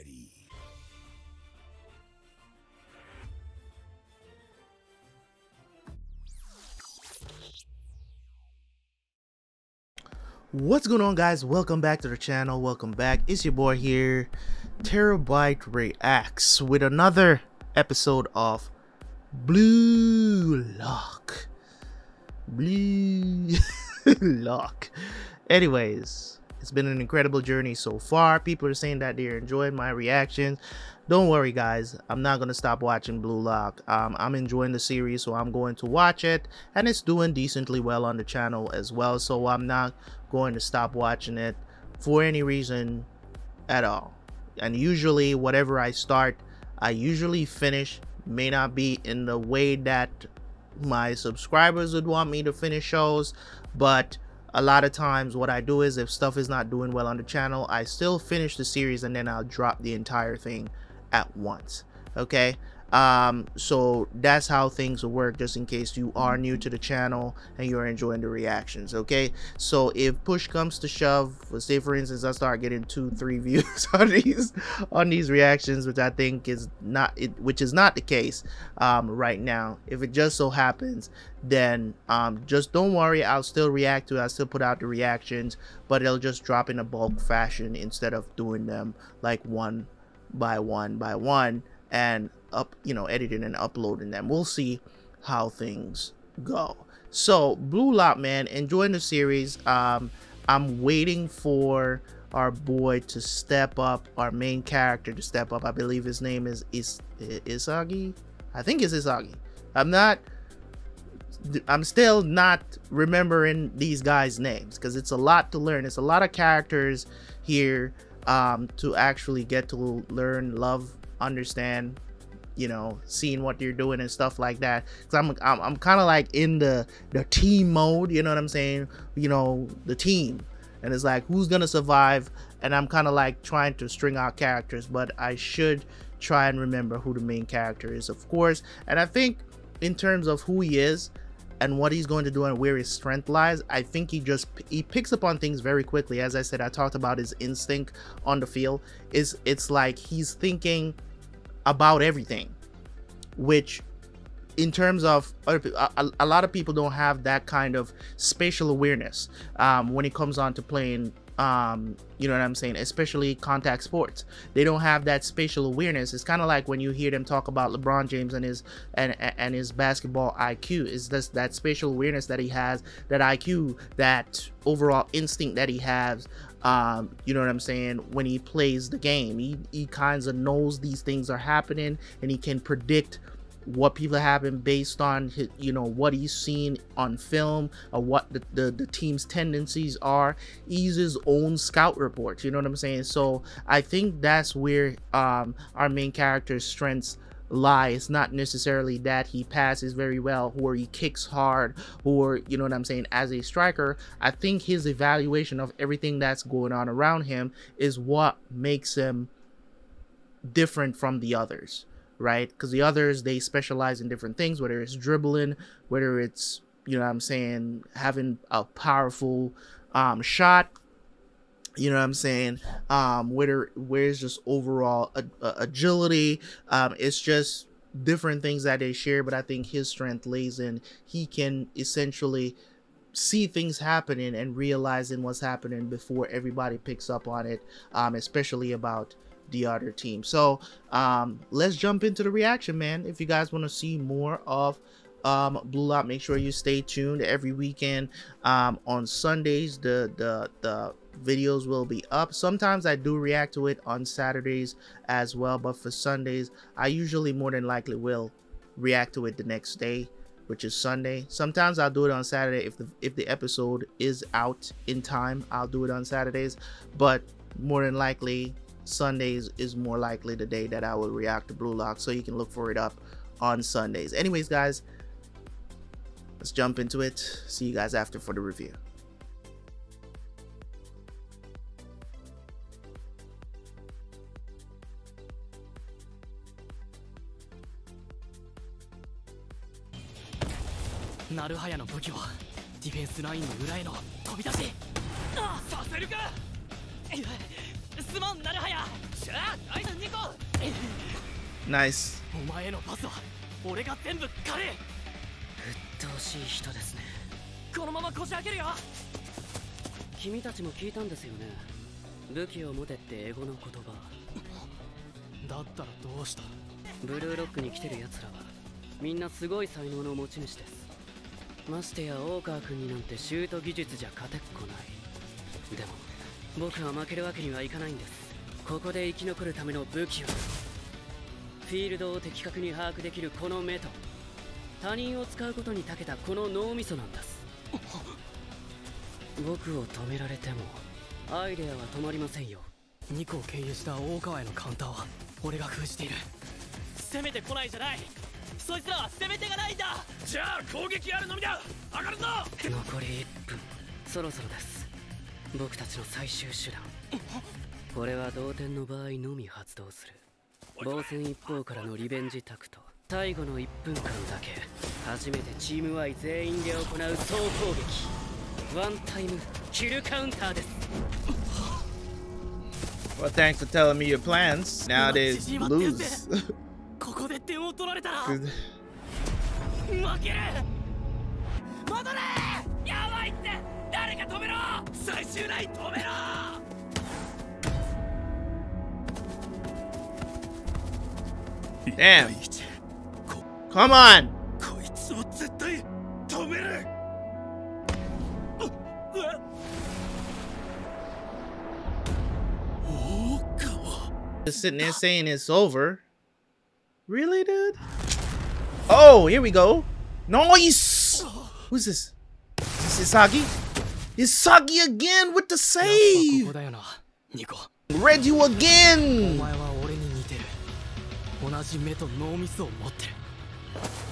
ready. What's going on, guys? Welcome back to the channel. Welcome back. It's your boy here, Terabyte Reacts, with another episode of Blue Lock. Blue Lock. Anyways, it's been an incredible journey so far. People are saying that they're enjoying my reactions. Don't worry, guys, I'm not gonna stop watching Blue Lock. I'm enjoying the series, so I'm going to watch it, and it's doing decently well on the channel as well, so I'm not going to stop watching it for any reason at all. And usually whatever I start, I usually finish. May not be in the way that my subscribers would want me to finish shows, but a lot of times what I do is, if stuff is not doing well on the channel, I still finish the series and then I'll drop the entire thing at once. Okay, so that's how things will work, just in case you are new to the channel and you're enjoying the reactions. Okay, so if push comes to shove, say for instance I start getting 2-3 views on these reactions, which I think is not the case right now, if it just so happens, then just don't worry, I'll still react to it. I'll still put out the reactions, but it'll just drop in a bulk fashion instead of doing them like one by one and editing and uploading them. We'll see how things go. So Blue Lock, man, enjoying the series. I'm waiting for our boy to step up, our main character to step up. I believe his name is Isagi. I think it's Isagi. I'm still not remembering these guys' names because it's a lot to learn. It's a lot of characters here to actually get to learn, love, understand, seeing what you're doing and stuff like that. Because I'm kind of like in the team mode, you know what I'm saying? The team, and it's like, who's gonna survive? And I'm kind of like trying to string out characters, but I should try and remember who the main character is, of course. And I think in terms of who he is and what he's going to do and where his strength lies, I think he picks up on things very quickly. As I said, I talked about his instinct on the field. It's like he's thinking about everything, which in terms of a lot of people don't have that kind of spatial awareness when it comes on to playing, you know what I'm saying, especially contact sports. They don't have that spatial awareness. It's kind of like when you hear them talk about LeBron James and his basketball IQ. Is this that spatial awareness that he has, that IQ, that overall instinct that he has, you know what I'm saying, when he plays the game. He kind of knows these things are happening, and he can predict what people happen based on his, what he's seen on film, or what the team's tendencies are. He's his own scout report, you know what I'm saying? So I think that's where our main character's strengths lie. It's not necessarily that he passes very well or he kicks hard, or you know what I'm saying, as a striker. I think his evaluation of everything that's going on around him is what makes him different from the others, right? Because the others, they specialize in different things, whether it's dribbling, whether it's, you know what I'm saying, having a powerful shot, you know what I'm saying, where it's just overall agility. It's just different things that they share, but I think his strength lays in, he can essentially see things happening and realizing what's happening before everybody picks up on it, especially about the other team. So let's jump into the reaction, man. If you guys want to see more of Blue Lock, make sure you stay tuned every weekend. On Sundays the videos will be up. Sometimes I do react to it on Saturdays as well, but for Sundays I usually more than likely will react to it the next day, which is Sunday. Sometimes I'll do it on Saturday if the episode is out in time. I'll do it on Saturdays, but more than likely Sundays is more likely the day that I will react to Blue Lock, so you can look for it up on Sundays. Anyways, guys, let's jump into it. See you guys after for the review. Naruhayaの武器はディフェンスラインの裏への飛び出し。させるか。すまん、ナルハヤ。しゃあ、ナイス。Nice. お前へのパスは俺が全部狩れ。鬱陶しい人ですね。このままこじ開けるよ。君たちも聞いたんですよね。武器を持てって英語の言葉。だったらどうした。ブルーロックに来てる奴らはみんなすごい才能の持ち主です。ましてや大川君になんてシュート技術じゃ勝てっこない。でも僕は負けるわけにはいかないんです。ここで生き残るための武器を。フィールドを的確に把握できるこの目と他人を使うことに長けたこの脳みそなんです。僕を止められてもアイデアは止まりませんよ。2個を経由した大川へのカウンターは俺が封じている。攻めてこないじゃない。そいつらは攻め手がないんだ。じゃあ攻撃あるのみだ。上がるぞ。残り1分。そろそろです。僕たちの最終手段。これは同点の場合のみ発動する防戦一方からのリベンジタクト。最後の1分間だけ初めてチーム Y 全員で行う総攻撃ワンタイムキルカウンターです。 Well, thanks for telling me your plans. Now it is lose. ここで点を取られたら負ける。戻れ。やばいって。誰か止めろ。最終ライン止めろ。Damn. Come on. こいつを絶対止める。Just sitting there saying it's over. Really, dude? Oh, here we go. Nice. Who's this? Is this Isagi? Isagi again with the save. Read you again. 同じ目と脳みそを持ってる。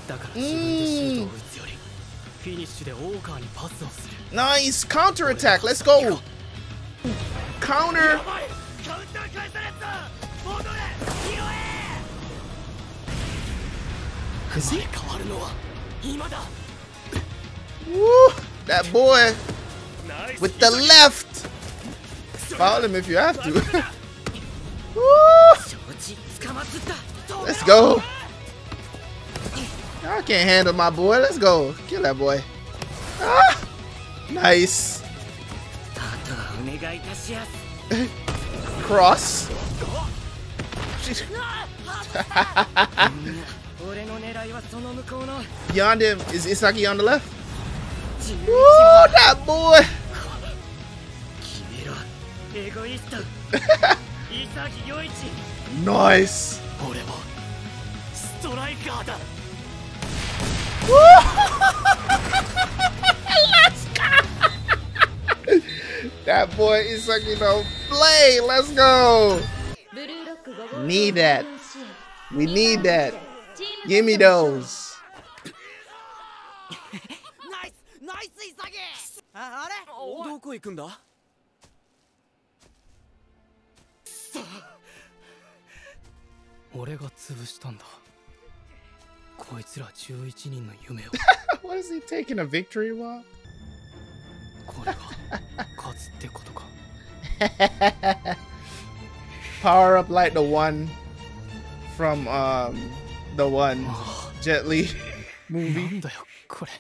だから自分でシュートを打つよりフィニッシュで大川にパスをする。 Nice counter attack. Let's go. Counter. Is he? Woo, that boy with the left. Follow him if you have to. Woo. Let's go. I can't handle my boy. Let's go. Kill that boy. Ah, nice. Cross. Beyond him is Isagi on the left. Woo, that boy. Nice. Let's go. That boy Isagi don't play. Let's go. Need that. We need that. Give me those. Nice, Isagi. どこ行くんだ。俺が潰したんだ。こいつら11人の夢を。What is he taking a victory walk? これが勝つってことか。Power up like the one from the one Jet Li movie. なんだよこれ。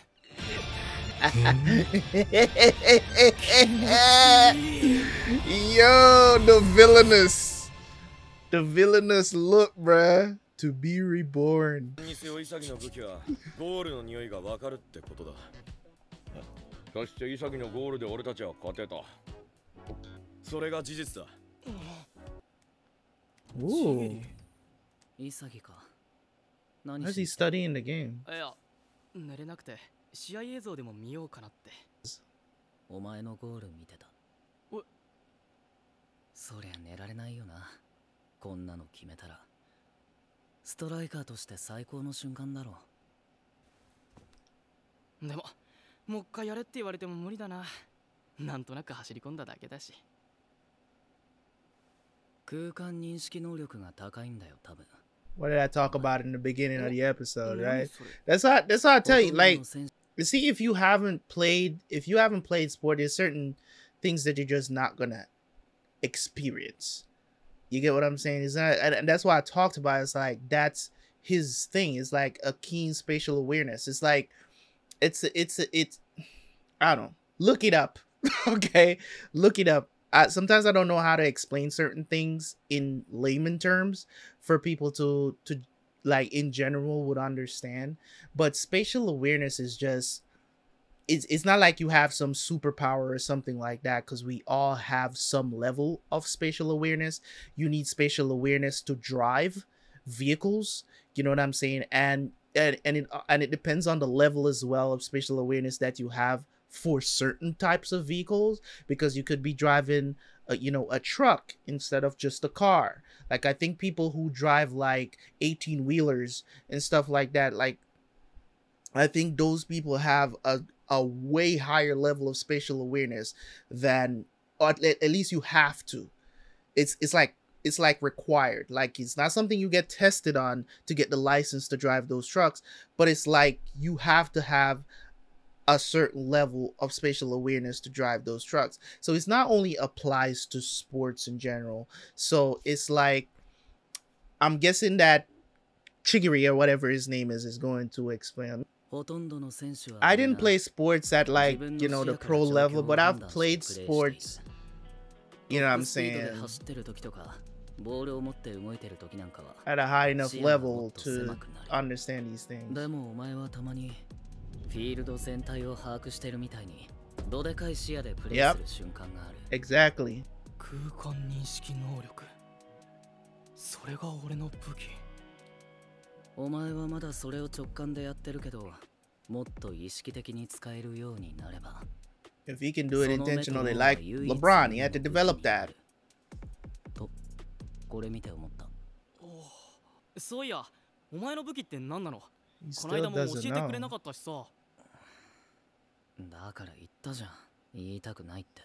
Yo, the villainous look, bruh. To be reborn. にせよ潔の武器はゴールの匂いがわかるってことだ。そして潔のゴールで俺たちは勝てた。それが事実だ。Ooh. 潔か。Why is he studying the game? いや、寝れなくて試合映像でも見ようかなって。お前のゴール見てた。そりゃ寝られないよな。こんなの決めたら。ストライカーとして最高の瞬間だろう。でも、もう一回やれって言われても無理だな。なんとなく走り込んだだけだし。空間認識能力が高いんだよ、多分。What did I talk about in the beginning of the episode, right? That's how I tell you. Like, you see, if you haven't played sport, there's certain things that you're just not gonna experience. You get what I'm saying? Is that, and that's why I talked about it. It's like that's his thing. It's like a keen spatial awareness. It's like it's I don't know. Look it up. Okay, look it up. Sometimes I don't know how to explain certain things in layman terms for people to like in general would understand. But spatial awareness is just it's not like you have some superpower or something like that, because we all have some level of spatial awareness. You need spatial awareness to drive vehicles, you know what I'm saying? And it depends on the level as well of spatial awareness that you have for certain types of vehicles, because you could be driving a truck instead of just a car. Like I think people who drive like 18 wheelers and stuff like that, like I think those people have a way higher level of spatial awareness than, or at least you have to. It's like required. Like it's not something you get tested on to get the license to drive those trucks, but it's like you have to have a certain level of spatial awareness to drive those trucks. So it's not only applies to sports in general. So it's like, I'm guessing that Chigiri or whatever his name is going to explain. I didn't play sports at like, the pro level, but I've played sports, you know what I'm saying, at a high enough level to understand these things. Yep. Exactly. お前はまだそれを直感でやってるけど、もっと意識的に使えるようになれば。If he can do it intentionally, like LeBron, he had to develop that. と、これ見て思った。そういや、お前の武器って何なの？この間も教えてくれなかったしさ。だから言ったじゃん。言いたくないって。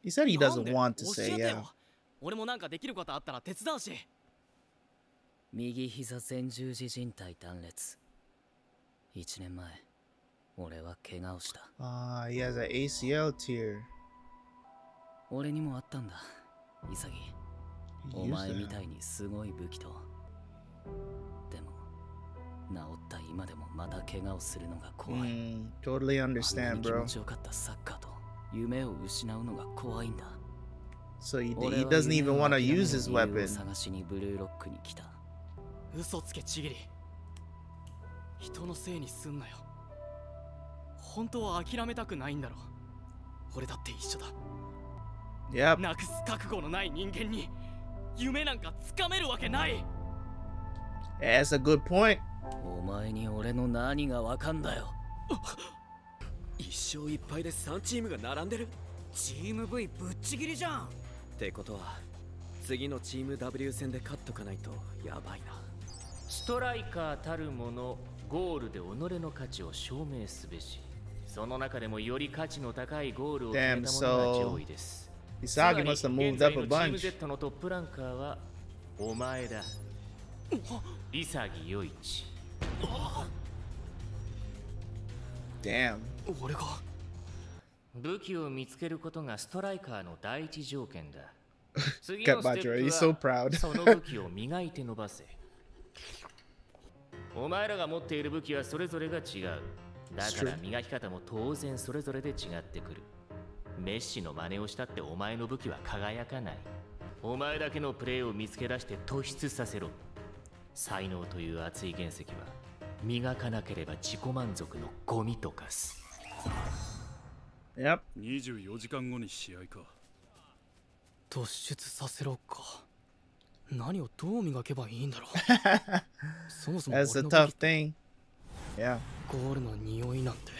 He said he doesn't want to say, yeah. 俺もなんかできることあったら手伝うし。右膝前十字靭帯断裂。1年前、俺は怪我をした。He has an ACL tear. 俺にもあったんだ、潔。お前みたいにすごい武器と。でも、治った今でもまた怪我をするのが怖い。Totally understand, bro. 気持ちよかったサッカーと夢を失うのが怖いんだ。So he doesn't even want to use his weapon. 探しにブルーロックに来た。嘘つけちぎり。人のせいにすんなよ。本当は諦めたくないんだろ。俺だって一緒だ。Yep. なくす覚悟のない人間に夢なんかつかめるわけない。That's a good point. お前に俺の何がわかんだよ。1勝1敗で3チームが並んでる。チーム V ぶっちぎりじゃん。ってことは次のチーム W 戦で勝っとかないとやばいな。ストライカーたるもの、ゴールで己の価値を証明すべし。その中でもより価値の高いゴールを決めた者が上位です。Isagi must have moved up a bunch. チーム Z のトップランカーはお前だ。潔世一。Damn. 俺が武器を見つけることがストライカーの第一条件だ。次 Got のステ Bajra. ッ He's プ so は proud. その武器を磨いて伸ばせ。お前らが持っている武器はそれぞれが違う。だから磨き方も当然それぞれで違ってくる。メッシの真似をしたってお前の武器は輝かない。お前だけのプレーを見つけ出して突出させろ。才能という熱い原石は磨かなければ自己満足のゴミと化す。Yep. 24時間後に試合か。突出させろか。何をどう磨けばいいんだろう。そもそも That's a tough thing. Yeah. ゴールの匂いなんて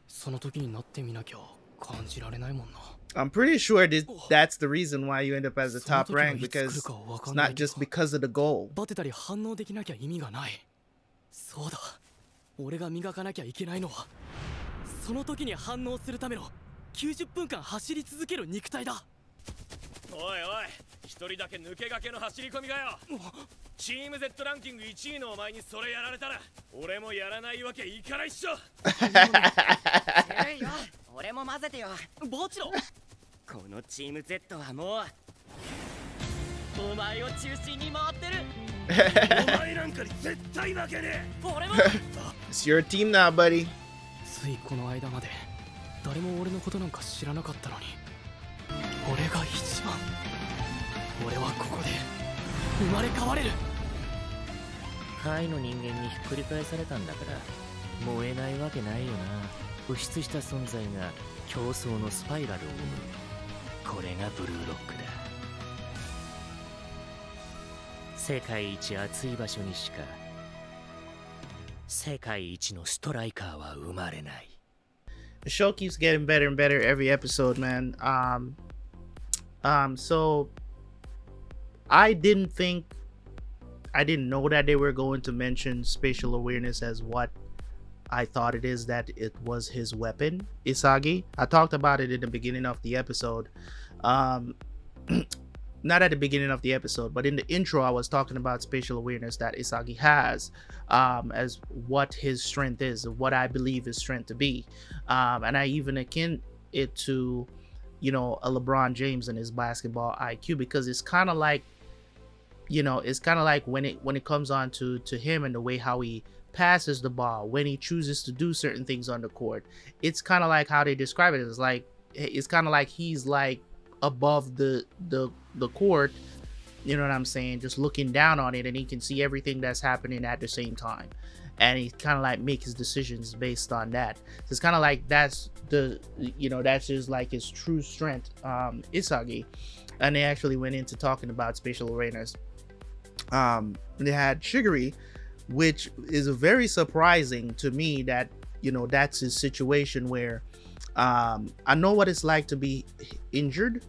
その時になってみなきゃ感じられないもんな。I'm pretty sure that's the reason why you end up as a top rank, because it's not just because of the goal. バテたり反応できなきゃ意味がない。そうだ。俺が磨かなきゃいけないのはその時に反応するための90分間走り続ける肉体だ。おいおい、一人だけ抜け駆けの走り込みがよ。チーム Z ランキング1位のお前にそれやられたら俺もやらないわけいかないっしょ。強いよ。俺も混ぜてよ。もちろん。このチーム Z はもう。お前を中心に回ってる。お前なんかに絶対負けね俺も It's your team now, buddy. ついこの間まで誰も俺のことなんか知らなかったのに、俺が一番。俺はここで生まれ変われる。下位の人間にひっくり返されたんだから燃えないわけないよな。突出した存在が競争のスパイラルを生む。これがブルーロックだ。世界一暑い場所にしか世界一のストライカーは生まれない。 The show keeps getting better and better every episode, man. So I didn't know that they were going to mention spatial awareness as what I thought it is, that it was his weapon, Isagi. I talked about it in the beginning of the episode. Not at the beginning of the episode, but in the intro, I was talking about spatial awareness that Isagi has, as what his strength is, what I believe his strength to be. And I even akin it to, you know, a LeBron James and his basketball IQ, because it's kind of like, you know, it's kind of like when it comes on to him and the way how he passes the ball, when he chooses to do certain things on the court, it's kind of like how they describe it. It's kind of like he's like above the court, you know what I'm saying, just looking down on it, and he can see everything that's happening at the same time, and he kind of like make his decisions based on that. So it's kind of like that's the, you know, that's just like his true strength, Isagi. And they actually went into talking about spatial awareness. They had Shigeri, which is very surprising to me that, you know, that's his situation where I know what it's like to be injured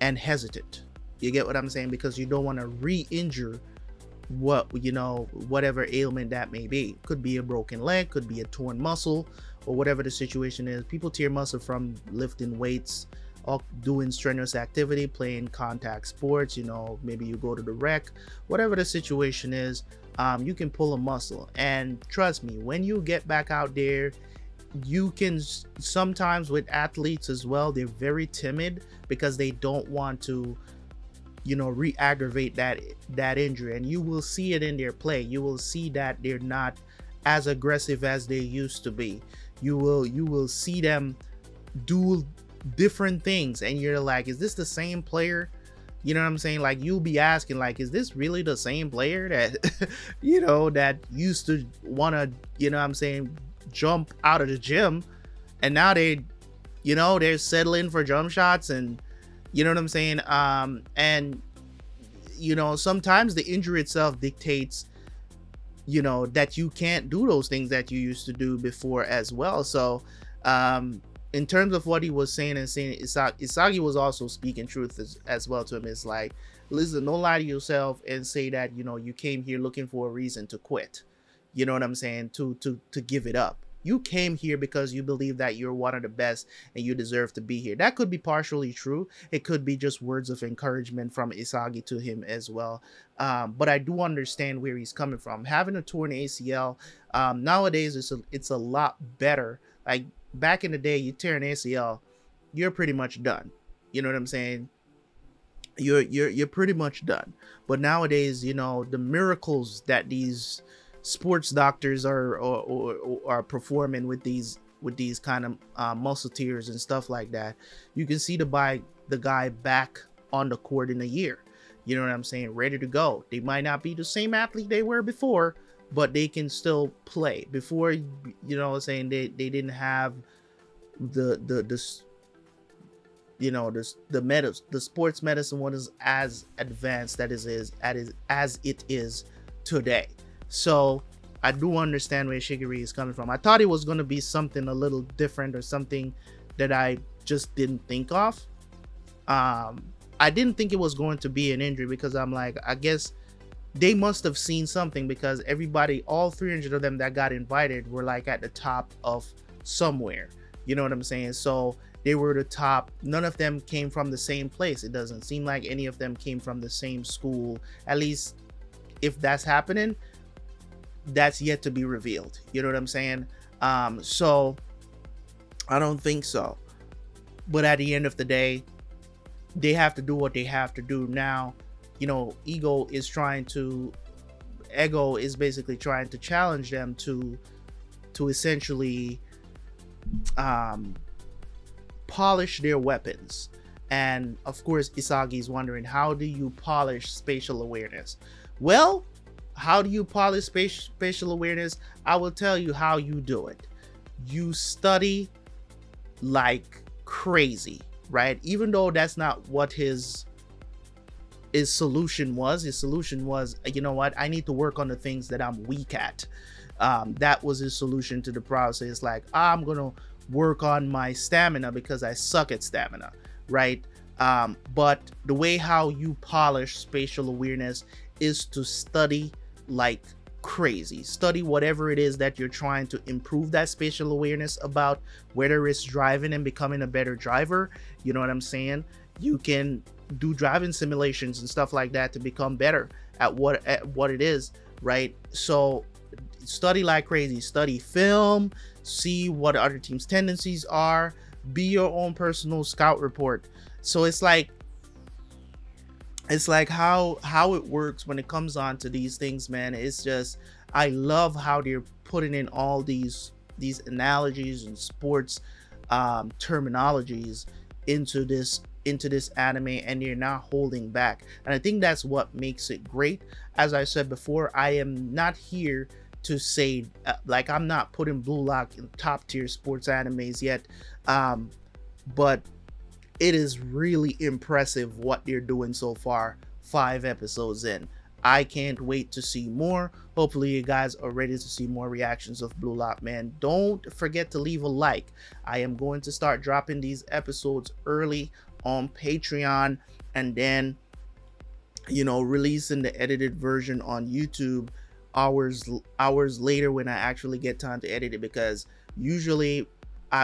and hesitant. You get what I'm saying? Because you don't want to re-injure what, you know, whatever ailment that may be. Could be a broken leg, could be a torn muscle, or whatever the situation is. People tear muscle from lifting weights or doing strenuous activity, playing contact sports. You know, maybe you go to the rec, whatever the situation is, you can pull a muscle. And trust me, when you get back out there, you can sometimes, with athletes as well, they're very timid because they don't want to, you know, re-aggravate that injury. And you will see it in their play. You will see that they're not as aggressive as they used to be. You will see them do different things, and you're like, is this the same player? You know what I'm saying? Like, you'll be asking, like, is this really the same player that you know, that used to want to, you know what I'm saying, jump out of the gym, and now they, you know, they're settling for jump shots, and you know what I'm saying? And you know, sometimes the injury itself dictates, you know, that you can't do those things that you used to do before as well. So in terms of what he was saying, and saying, Isagi was also speaking truth as well to him. It's like, listen, don't lie to yourself and say that, you know, you came here looking for a reason to quit. You know what I'm saying? To give it up. You came here because you believe that you're one of the best and you deserve to be here. That could be partially true. It could be just words of encouragement from Isagi to him as well. But I do understand where he's coming from. Having a torn ACL, nowadays it's a lot better. Like, back in the day, you tear an ACL, you're pretty much done. You know what I'm saying? You're pretty much done. But nowadays, you know, the miracles that these sports doctors are performing with these kind of muscle tears and stuff like that, you can see the guy back on the court in a year. You know what I'm saying? Ready to go. They might not be the same athlete they were before, but they can still play. Before, you know what I'm saying, they didn't have the you know, the sports medicine was as advanced as it is today. So I do understand where Shigeri is coming from. I thought it was going to be something a little different, or something that I just didn't think of. I didn't think it was going to be an injury, because I'm like, I guess they must have seen something, because everybody, all 300 of them that got invited, were like at the top of somewhere. You know what I'm saying? So they were the top. None of them came from the same place. It doesn't seem like any of them came from the same school. At least, if that's happening, that's yet to be revealed. You know what I'm saying? So I don't think so. But at the end of the day, they have to do what they have to do now. you know, ego is basically trying to challenge them to essentially polish their weapons. And of course, Isagi is wondering, how do you polish spatial awareness? Well, how do you polish spatial awareness? I will tell you how you do it. You study like crazy, right? Even though that's not what his solution was. His solution was, you know what, I need to work on the things that I'm weak at. That was his solution to the process. Like, I'm gonna work on my stamina because I suck at stamina, right? But the way how you polish spatial awareness is to study like crazy. Study whatever it is that you're trying to improve that spatial awareness about, whether it's driving and becoming a better driver. You know what I'm saying? You can do driving simulations and stuff like that to become better at what it is, right? So study like crazy. Study film, see what other teams' tendencies are, be your own personal scout report. So it's like how it works when it comes on to these things, man. It's just, I love how they're putting in all these analogies and sports terminologies into this anime, and you're not holding back. And I think that's what makes it great. As I said before, I am not here to say like, I'm not putting Blue Lock in top tier sports animes yet, but it is really impressive what they're doing so far, 5 episodes in. I can't wait to see more. Hopefully you guys are ready to see more reactions of Blue Lock, man. Don't forget to leave a like. I am going to start dropping these episodes early on Patreon, and then, you know, releasing the edited version on YouTube hours later when I actually get time to edit it, because usually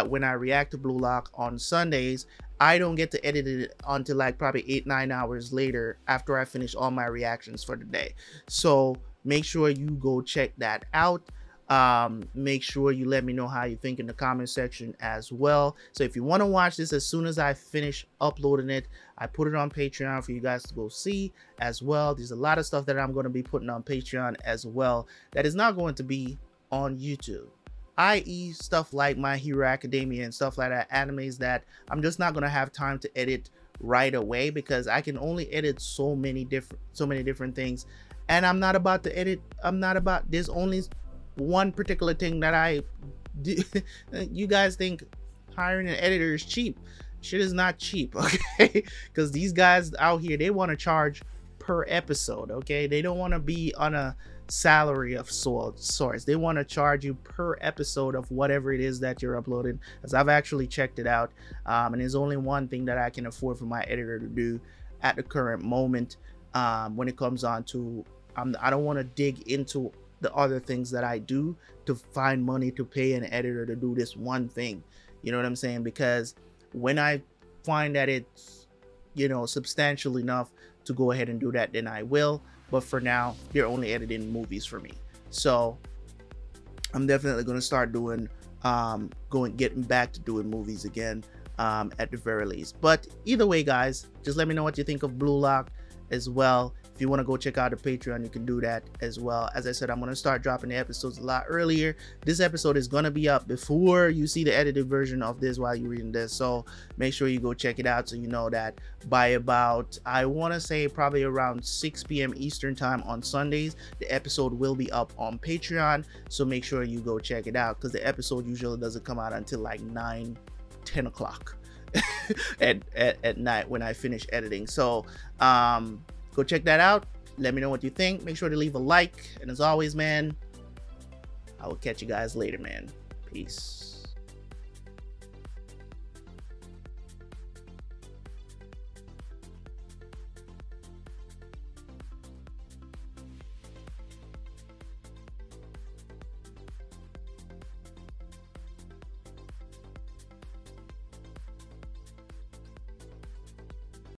when I react to Blue Lock on Sundays, I don't get to edit it until like probably 8-9 hours later after I finish all my reactions for the day. So make sure you go check that out. Make sure you let me know how you think in the comment section as well. So if you want to watch this as soon as I finish uploading it, I put it on Patreon for you guys to go see as well. There's a lot of stuff that I'm going to be putting on Patreon as well that is not going to be on YouTube, i.e. stuff like My Hero Academia and stuff like that, animes that I'm just not going to have time to edit right away, because I can only edit so many different things, and I'm not about to edit. There's only one particular thing that I do. You guys think hiring an editor is cheap? Shit is not cheap, okay? Because these guys out here, they want to charge per episode, okay? They don't want to be on a salary of sorts. They want to charge you per episode of whatever it is that you're uploading, as I've actually checked it out, and there's only one thing that I can afford for my editor to do at the current moment. When it comes on to, I don't want to dig into the other things that I do to find money to pay an editor to do this one thing. You know what I'm saying? Because when I find that it's, you know, substantial enough to go ahead and do that, then I will. But for now, they're only editing movies for me. So I'm definitely going to start doing, getting back to doing movies again, at the very least. But either way, guys, just let me know what you think of Blue Lock as well. If you want to go check out the Patreon, you can do that as well. As I said, I'm going to start dropping the episodes a lot earlier. This episode is going to be up before you see the edited version of this while you're reading this. So make sure you go check it out, so you know that by about, I want to say probably around 6 p.m. Eastern time on Sundays, the episode will be up on Patreon. So make sure you go check it out, because the episode usually doesn't come out until like 9-10 o'clock at night when I finish editing. So go check that out. Let me know what you think. Make sure to leave a like. And as always, man, I will catch you guys later, man. Peace.